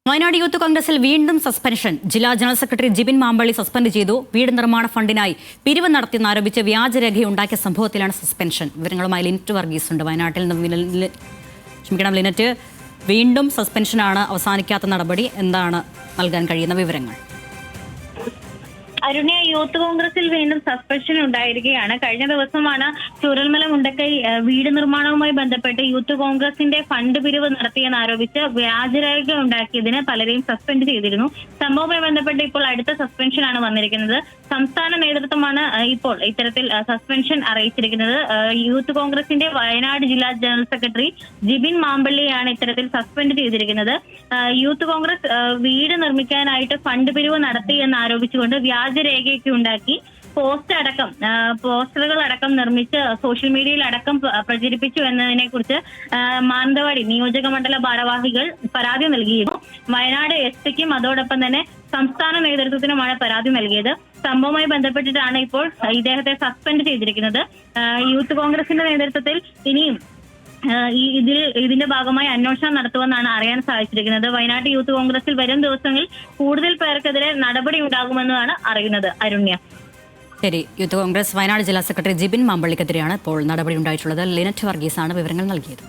Wayanad youth കോൺഗ്രസിൽ വീണ്ടും suspension. ജില്ലാ general secretary Jibin Mampally suspend ചെയ്തു. വീട് നിർമ്മാണ ഫണ്ടിനായി പിരിവ് നടത്തിയെന്നാരോപിച്ച് വ്യാജരേഖയുണ്ടാക്കിയ സംഭവത്തിലാണ് സസ്പെൻഷൻ. വിവരങ്ങളുമായി ലിനറ്റ് വർഗീസ് ഉണ്ട് വയനാട്ടിൽ നിന്ന്. ലിനറ്റ്, വീണ്ടും സസ്പെൻഷനാണ്, അവസാനിക്കാത്ത നടപടി. എന്താണ് നൽകാൻ കഴിയുന്ന വിവരങ്ങൾ? അരുണ്യ, യൂത്ത് കോൺഗ്രസിൽ വീണ്ടും സസ്പെൻഷൻ ഉണ്ടായിരിക്കുകയാണ്. കഴിഞ്ഞ ദിവസമാണ് ചൂരൽമല മുണ്ടക്കൈ വീട് നിർമ്മാണവുമായി ബന്ധപ്പെട്ട് യൂത്ത് കോൺഗ്രസിന്റെ ഫണ്ട് പിരിവ് നടത്തിയെന്ന് ആരോപിച്ച് വ്യാജരേഖ ഉണ്ടാക്കിയതിന് പലരെയും സസ്പെൻഡ് ചെയ്തിരുന്നു. സംഭവവുമായി ബന്ധപ്പെട്ട് ഇപ്പോൾ അടുത്ത സസ്പെൻഷനാണ് വന്നിരിക്കുന്നത്. സംസ്ഥാന നേതൃത്വമാണ് ഇപ്പോൾ ഇത്തരത്തിൽ സസ്പെൻഷൻ അറിയിച്ചിരിക്കുന്നത്. യൂത്ത് കോൺഗ്രസിന്റെ വയനാട് ജില്ലാ ജനറൽ സെക്രട്ടറി ജിബിൻ മാമ്പള്ളിയാണ് ഇത്തരത്തിൽ സസ്പെൻഡ് ചെയ്തിരിക്കുന്നത്. യൂത്ത് കോൺഗ്രസ് വീട് നിർമ്മിക്കാനായിട്ട് ഫണ്ട് പിരിവ് നടത്തി എന്ന് ആരോപിച്ചുകൊണ്ട് വ്യാജരേഖയൊക്കെ ഉണ്ടാക്കി പോസ്റ്ററുകൾ അടക്കം നിർമ്മിച്ച് സോഷ്യൽ മീഡിയയിൽ അടക്കം പ്രചരിപ്പിച്ചു എന്നതിനെ കുറിച്ച് മാനന്തവാടി നിയോജക മണ്ഡല ഭാരവാഹികൾ പരാതി നൽകിയിരുന്നു. വയനാട് എസ്.പിക്കും അതോടൊപ്പം തന്നെ സംസ്ഥാന നേതൃത്വത്തിനുമാണ് പരാതി നൽകിയത്. സംഭവവുമായി ബന്ധപ്പെട്ടിട്ടാണ് ഇപ്പോൾ ഇദ്ദേഹത്തെ സസ്പെൻഡ് ചെയ്തിരിക്കുന്നത്. യൂത്ത് കോൺഗ്രസിന്റെ നേതൃത്വത്തിൽ ഇനിയും ഇതിന്റെ ഭാഗമായി അന്വേഷണം നടത്തുമെന്നാണ് അറിയാൻ സാധിച്ചിരിക്കുന്നത്. വയനാട് യൂത്ത് കോൺഗ്രസിൽ വരും ദിവസങ്ങളിൽ കൂടുതൽ പേർക്കെതിരെ നടപടി ഉണ്ടാകുമെന്നാണ് അറിയുന്നത്. അരുണ്യ, ശരി. യൂത്ത് കോൺഗ്രസ് വയനാട് ജില്ലാ സെക്രട്ടറി ജിബിൻ മാമ്പള്ളിക്കെതിരെയാണ് ഇപ്പോൾ നടപടി ഉണ്ടായിട്ടുള്ളത്. ലിനറ്റ് വർഗീസാണ് വിവരങ്ങൾ നൽകിയത്.